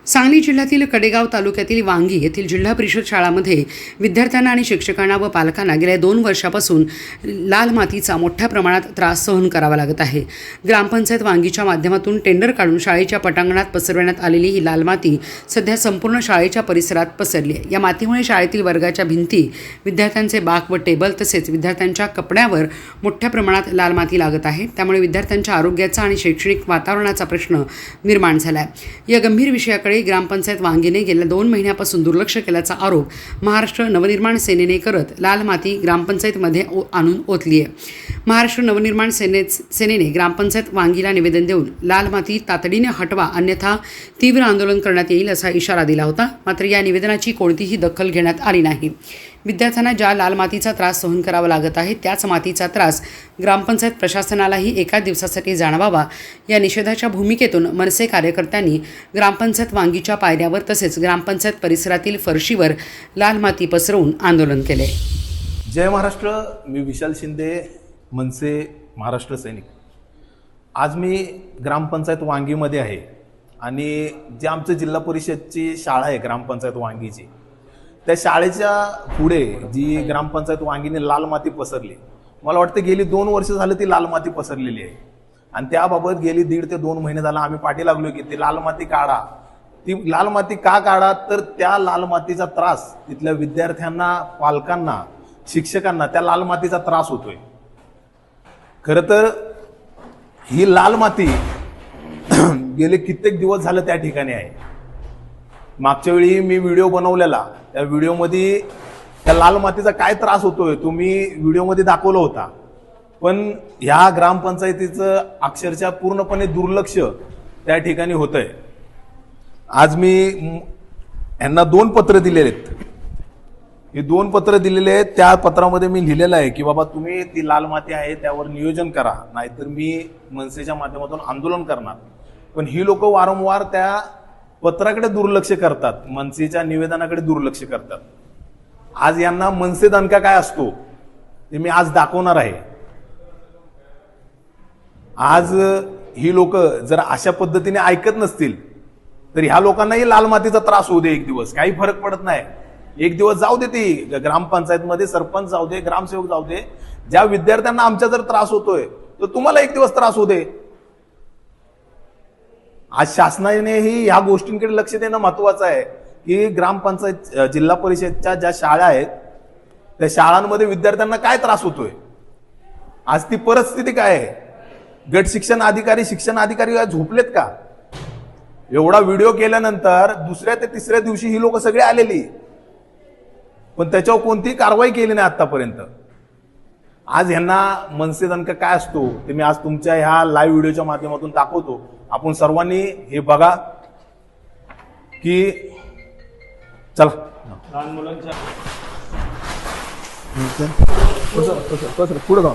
सांगली जिल्ह्यातील कडेगाव तालुक्यातील वांगी येथील जिल्हा परिषद शाळांमध्ये विद्यार्थ्यांना आणि शिक्षकांना व पालकांना गेल्या 2 वर्षापासून लाल मातीचा मोठ्या प्रमाणात त्रास सहन करावा लागत आहे। ग्रामपंचायत वांगीच्या माध्यमातून टेंडर काढून शाळेच्या पटांगणात पसरवण्यात आलेली ही लाल माती सध्या संपूर्ण शाळेच्या परिसरात पसरली आहे। या मातीमुळे शाळेतील वर्गाच्या भिंती, विद्यार्थ्यांचे बाक व टेबल तसेच विद्यार्थ्यांच्या कपड्यावर मोठ्या प्रमाणात लाल माती लागत आहे। त्यामुळे विद्यार्थ्यांच्या आरोग्याचा आणि शैक्षणिक वातावरणाचा प्रश्न निर्माण झाला आहे। या गंभीर विषयाकडे ग्रामपंचायत वांगीने गेल्या 2 महिन्यापासून दुर्लक्ष केल्याचा आरोप महाराष्ट्र नवनिर्माण सेनेने करत लाल माती ग्रामपंचायतमध्ये आणून ओतली आहे। महाराष्ट्र नवनिर्माण सेनेने ग्रामपंचायत वांगीला निवेदन देऊन लाल माती तातडीने हटवा अन्यथा तीव्र आंदोलन करण्यात येईल असा इशारा दिला होता। मात्र या निवेदनाची कोणतीही दखल घेण्यात आली नाही। विद्यार्थ्यांना ज्या लाल मातीचा त्रास सहन करावा लागत आहे त्याच मातीचा त्रास ग्रामपंचायत प्रशासनालाही एका दिवसासाठी जाणवावा या निषेधाच्या भूमिकेतून मनसे कार्यकर्त्यांनी ग्रामपंचायत वांगीच्या पायऱ्यावर तसेच ग्रामपंचायत परिसरातील फरशीवर लाल माती पसरवून आंदोलन केले। जय महाराष्ट्र। मी विशाल शिंदे, मनसे महाराष्ट्र सैनिक। आज मी ग्रामपंचायत वांगीमध्ये आहे आणि जे आमचं जिल्हा परिषदची शाळा आहे ग्रामपंचायत वांगीची, त्या शाळेच्या पुढे जी ग्रामपंचायत वांगीने लाल माती पसरली, मला वाटतं गेली 2 वर्ष झालं ती लाल माती पसरलेली आहे आणि त्याबाबत गेली 1.5 ते 2 महिने झाला आम्ही पाठी लागलो की ती लाल माती काढा। ती लाल माती का काढा, तर त्या लाल मातीचा त्रास तिथल्या विद्यार्थ्यांना, पालकांना, शिक्षकांना त्या लाल मातीचा त्रास होतोय। खरं तर ही लाल माती गेले कित्येक दिवस झालं त्या ठिकाणी आहे। मागच्या वेळी मी व्हिडिओ बनवलेला, त्या व्हिडिओमध्ये त्या लाल मातीचा काय त्रास होतोय तुम्ही व्हिडिओमध्ये दाखवला होता, पण ह्या ग्रामपंचायतीचं अक्षरशः पूर्णपणे दुर्लक्ष त्या ठिकाणी होतंय। आज मी यांना 2 पत्र दिलेले आहेत। हे 2 पत्र दिलेले आहेत, त्या पत्रामध्ये मी लिहिलेलं आहे की बाबा तुम्ही ती लाल माती आहे त्यावर नियोजन करा, नाहीतर मी मनसेच्या माध्यमातून आंदोलन करणार। पण ही लोक वारंवार त्या पत्राकडे दुर्लक्ष करतात, मनसेच्या निवेदनाकडे दुर्लक्ष करतात। आज यांना मनसे दणका काय असतो ते मी आज दाखवणार आहे। आज ही लोक जर अशा पद्धतीने ऐकत नसतील तर ह्या लोकांनाही लाल मातीचा त्रास होऊ दे, एक दिवस काही फरक पडत नाही। एक दिवस जाऊ दे, ती ग्रामपंचायतमध्ये सरपंच जाऊ दे, ग्रामसेवक जाऊ दे, ज्या विद्यार्थ्यांना आमच्या जर त्रास होतोय तर तुम्हाला एक दिवस त्रास होऊ दे। आज शासनानेही ह्या गोष्टींकडे लक्ष देणं महत्वाचं आहे की ग्रामपंचायत, जिल्हा परिषदच्या ज्या शाळा आहेत त्या शाळांमध्ये विद्यार्थ्यांना काय त्रास होतोय, आज ती परिस्थिती काय आहे। गट शिक्षण अधिकारी झोपलेत का? एवढा व्हिडिओ केल्यानंतर 2ऱ्या ते 3ऱ्या दिवशी ही लोक सगळे आलेली, पण त्याच्यावर कोणतीही कारवाई केली नाही आतापर्यंत। आज ह्यांना मनसे दणका काय असतो ते मी आज तुमच्या ह्या लाईव्ह व्हिडिओच्या माध्यमातून दाखवतो। आपण सर्वांनी हे बघा की चला लहान मुलांच्या पुढे जाऊ